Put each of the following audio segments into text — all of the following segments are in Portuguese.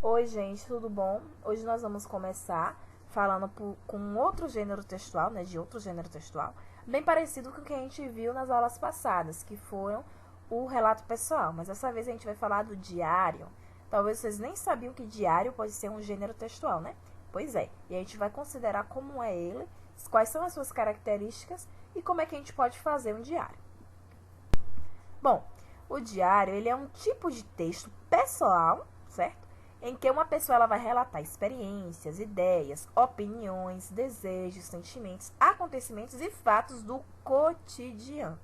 Oi, gente, tudo bom? Hoje nós vamos começar falando com outro gênero textual, né, de outro gênero textual, bem parecido com o que a gente viu nas aulas passadas, que foram o relato pessoal. Mas dessa vez a gente vai falar do diário. Talvez vocês nem sabiam que diário pode ser um gênero textual, né? Pois é, e a gente vai considerar como é ele, quais são as suas características e como é que a gente pode fazer um diário. Bom, o diário ele é um tipo de texto pessoal, certo? Em que uma pessoa ela vai relatar experiências, ideias, opiniões, desejos, sentimentos, acontecimentos e fatos do cotidiano.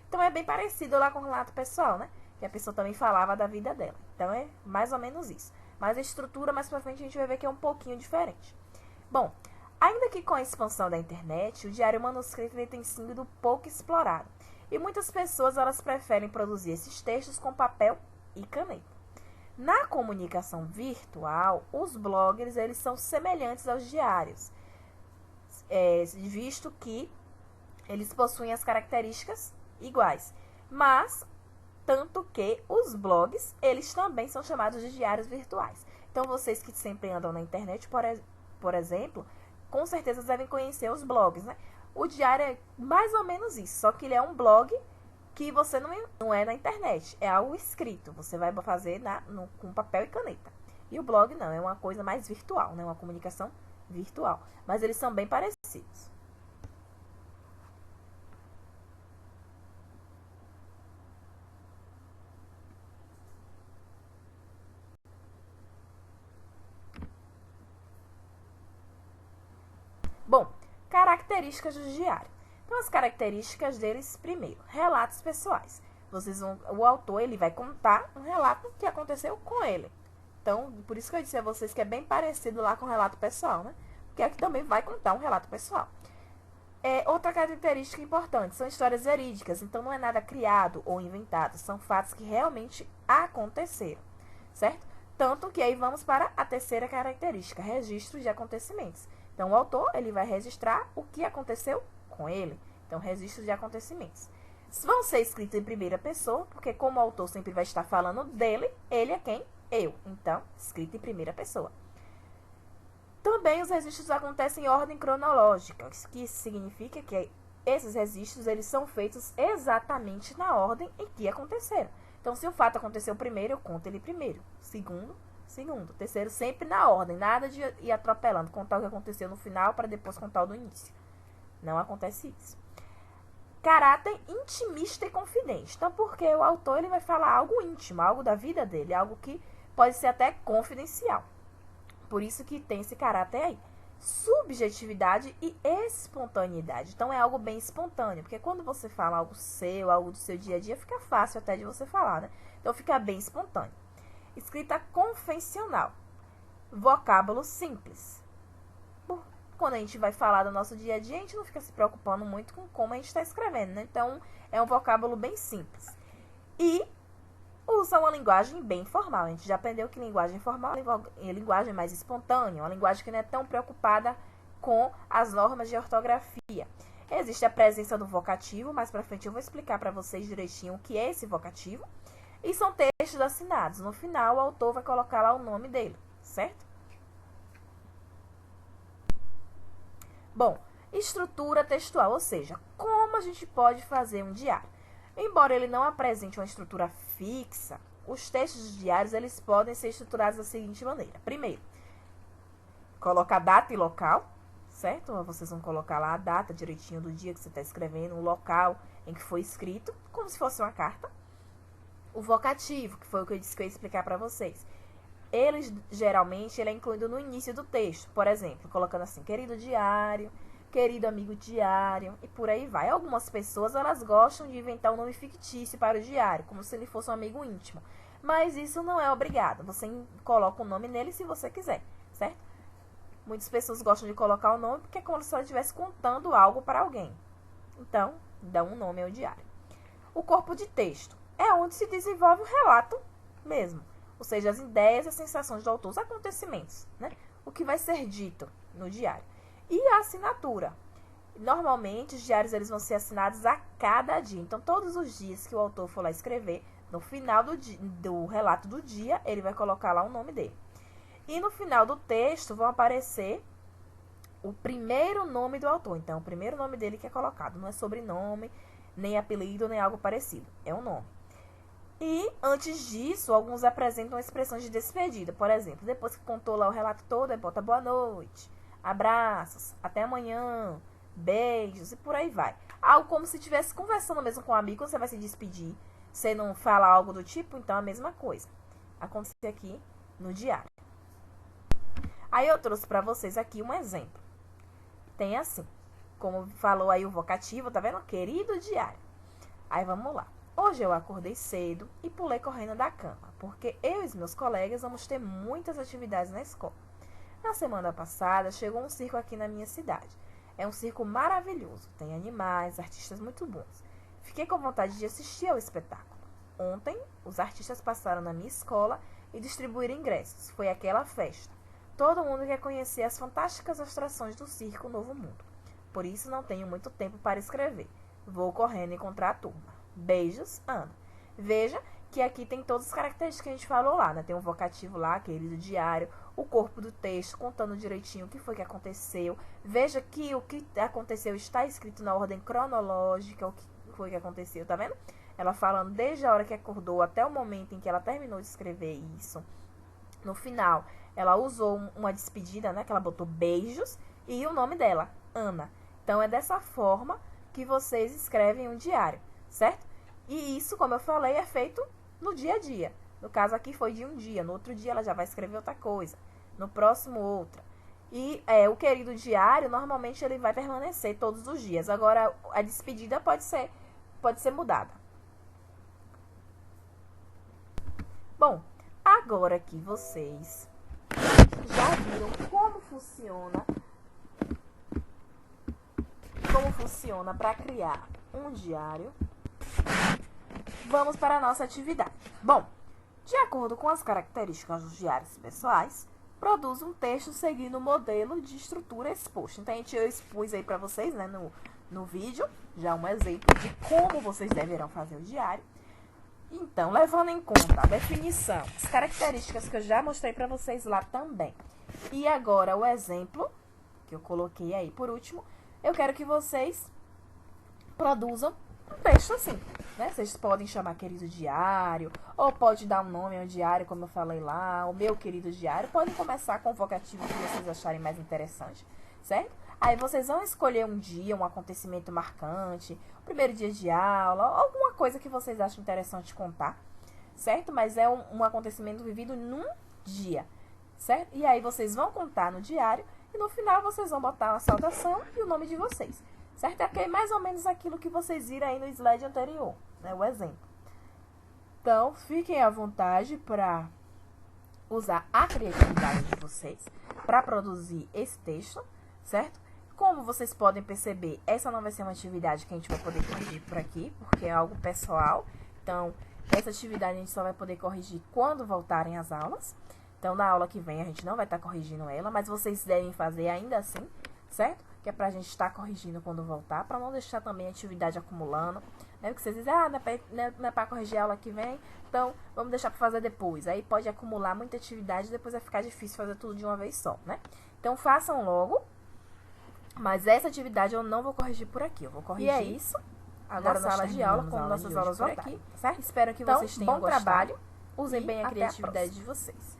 Então é bem parecido lá com o relato pessoal, né? Que a pessoa também falava da vida dela. Então é mais ou menos isso. Mas a estrutura mais pra frente a gente vai ver que é um pouquinho diferente. Bom, ainda que com a expansão da internet, o diário manuscrito ele tem sido pouco explorado. E muitas pessoas elas preferem produzir esses textos com papel e caneta. Na comunicação virtual, os bloggers eles são semelhantes aos diários, visto que eles possuem as características iguais. Mas, tanto que os blogs, eles também são chamados de diários virtuais. Então, vocês que sempre andam na internet, por exemplo, com certeza devem conhecer os blogs, né? O diário é mais ou menos isso, só que ele é um blog que você não é na internet, é algo escrito. Você vai fazer com papel e caneta. E o blog não, é uma coisa mais virtual, né? Uma comunicação virtual. Mas eles são bem parecidos. Bom, características do diário. Então, as características deles, primeiro, relatos pessoais. O autor ele vai contar um relato que aconteceu com ele. Então, por isso que eu disse a vocês que é bem parecido lá com o relato pessoal, né? Porque aqui também vai contar um relato pessoal. Outra característica importante são histórias verídicas, então não é nada criado ou inventado, são fatos que realmente aconteceram, certo? Tanto que aí vamos para a terceira característica, registro de acontecimentos. Então, o autor ele vai registrar o que aconteceu com ele. Então, registro de acontecimentos. Vão ser escritos em primeira pessoa, porque como o autor sempre vai estar falando dele, ele é quem? Eu. Então, escrito em primeira pessoa. Também os registros acontecem em ordem cronológica, que significa que esses registros eles são feitos exatamente na ordem em que aconteceram. Então, se o fato aconteceu primeiro, eu conto ele primeiro. Segundo. Terceiro, sempre na ordem. Nada de ir atropelando, contar o que aconteceu no final para depois contar o do início. Não acontece isso. Caráter intimista e confidente. Então, porque o autor ele vai falar algo íntimo, algo da vida dele, algo que pode ser até confidencial. Por isso que tem esse caráter aí. Subjetividade e espontaneidade. Então, é algo bem espontâneo. Porque quando você fala algo seu, algo do seu dia a dia, fica fácil até de você falar, né? Então, fica bem espontâneo. Escrita convencional. Vocábulo simples. Quando a gente vai falar do nosso dia a dia, a gente não fica se preocupando muito com como a gente está escrevendo, né? Então, é um vocábulo bem simples. E usa uma linguagem bem formal. A gente já aprendeu que linguagem formal é linguagem mais espontânea, uma linguagem que não é tão preocupada com as normas de ortografia. Existe a presença do vocativo, mais pra frente eu vou explicar para vocês direitinho o que é esse vocativo. E são textos assinados. No final, o autor vai colocar lá o nome dele, certo? Bom, estrutura textual, ou seja, como a gente pode fazer um diário. Embora ele não apresente uma estrutura fixa, os textos diários eles podem ser estruturados da seguinte maneira. Primeiro, colocar data e local, certo? Vocês vão colocar lá a data direitinho do dia que você está escrevendo, o local em que foi escrito, como se fosse uma carta. O vocativo, que foi o que eu disse que eu ia explicar para vocês. Geralmente, ele é incluído no início do texto. Por exemplo, colocando assim, querido diário, querido amigo diário, e por aí vai. Algumas pessoas, elas gostam de inventar um nome fictício para o diário, como se ele fosse um amigo íntimo. Mas isso não é obrigado. Você coloca o nome nele se você quiser, certo? Muitas pessoas gostam de colocar o nome porque é como se ela estivesse contando algo para alguém. Então, dá um nome ao diário. O corpo de texto é onde se desenvolve o relato mesmo. Ou seja, as ideias e as sensações do autor, os acontecimentos, né? O que vai ser dito no diário. E a assinatura. Normalmente, os diários eles vão ser assinados a cada dia. Então, todos os dias que o autor for lá escrever, no final do relato do dia, ele vai colocar lá o nome dele. E no final do texto vão aparecer o primeiro nome do autor. Então, o primeiro nome dele que é colocado. Não é sobrenome, nem apelido, nem algo parecido. É um nome. E, antes disso, alguns apresentam expressões de despedida. Por exemplo, depois que contou lá o relato todo, aí bota boa noite, abraços, até amanhã, beijos e por aí vai. Algo como se estivesse conversando mesmo com um amigo, você vai se despedir. Você não fala algo do tipo, então é a mesma coisa. Acontece aqui no diário. Aí eu trouxe para vocês aqui um exemplo. Tem assim, como falou aí o vocativo, tá vendo? Querido diário. Aí vamos lá. Hoje eu acordei cedo e pulei correndo da cama, porque eu e os meus colegas vamos ter muitas atividades na escola. Na semana passada chegou um circo aqui na minha cidade. É um circo maravilhoso, tem animais, artistas muito bons. Fiquei com vontade de assistir ao espetáculo. Ontem, os artistas passaram na minha escola e distribuíram ingressos. Foi aquela festa. Todo mundo quer conhecer as fantásticas atrações do circo Novo Mundo. Por isso não tenho muito tempo para escrever. Vou correndo encontrar a turma. Beijos, Ana. Veja que aqui tem todas as características que a gente falou lá, né? Tem um vocativo lá, querido diário, o corpo do texto, contando direitinho o que foi que aconteceu. Veja que o que aconteceu está escrito na ordem cronológica, o que foi que aconteceu, tá vendo? Ela falando desde a hora que acordou até o momento em que ela terminou de escrever isso. No final, ela usou uma despedida, né? Que ela botou beijos e o nome dela, Ana. Então, é dessa forma que vocês escrevem um diário, certo? E isso, como eu falei, é feito no dia a dia. No caso aqui foi de um dia, no outro dia ela já vai escrever outra coisa, no próximo outra. E o querido diário, normalmente ele vai permanecer todos os dias. Agora, a despedida pode ser mudada. Bom, agora que vocês já viram como funciona para criar um diário, vamos para a nossa atividade. Bom, de acordo com as características dos diários pessoais, produza um texto seguindo o modelo de estrutura exposto. Então, eu expus aí para vocês, né, no vídeo, já um exemplo de como vocês deverão fazer o diário. Então, levando em conta a definição, as características que eu já mostrei para vocês lá também, e agora o exemplo, que eu coloquei aí por último, eu quero que vocês produzam um texto assim, né? Vocês podem chamar querido diário, ou pode dar um nome ao diário, como eu falei lá, o meu querido diário. Podem começar com o vocativo que vocês acharem mais interessante, certo? Aí vocês vão escolher um dia, um acontecimento marcante, o primeiro dia de aula, alguma coisa que vocês acham interessante contar, certo? Mas é um acontecimento vivido num dia, certo? E aí vocês vão contar no diário e no final vocês vão botar uma saudação e o nome de vocês, certo? É mais ou menos aquilo que vocês viram aí no slide anterior, né? O exemplo. Então, fiquem à vontade para usar a criatividade de vocês para produzir esse texto, certo? Como vocês podem perceber, essa não vai ser uma atividade que a gente vai poder corrigir por aqui, porque é algo pessoal. Então, essa atividade a gente só vai poder corrigir quando voltarem as aulas. Então, na aula que vem a gente não vai estar corrigindo ela, mas vocês devem fazer ainda assim, certo? Que é pra gente estar corrigindo quando voltar, pra não deixar também a atividade acumulando. Né? Porque vocês dizem, não é pra corrigir a aula que vem, então vamos deixar pra fazer depois. Aí pode acumular muita atividade e depois vai ficar difícil fazer tudo de uma vez só, né? Então, façam logo. Mas essa atividade eu não vou corrigir por aqui. Eu vou corrigir. E é isso. Agora na sala de aula, com nossas aulas por aqui, certo? Espero que vocês tenham gostado. Bom trabalho. Usem bem a criatividade de vocês.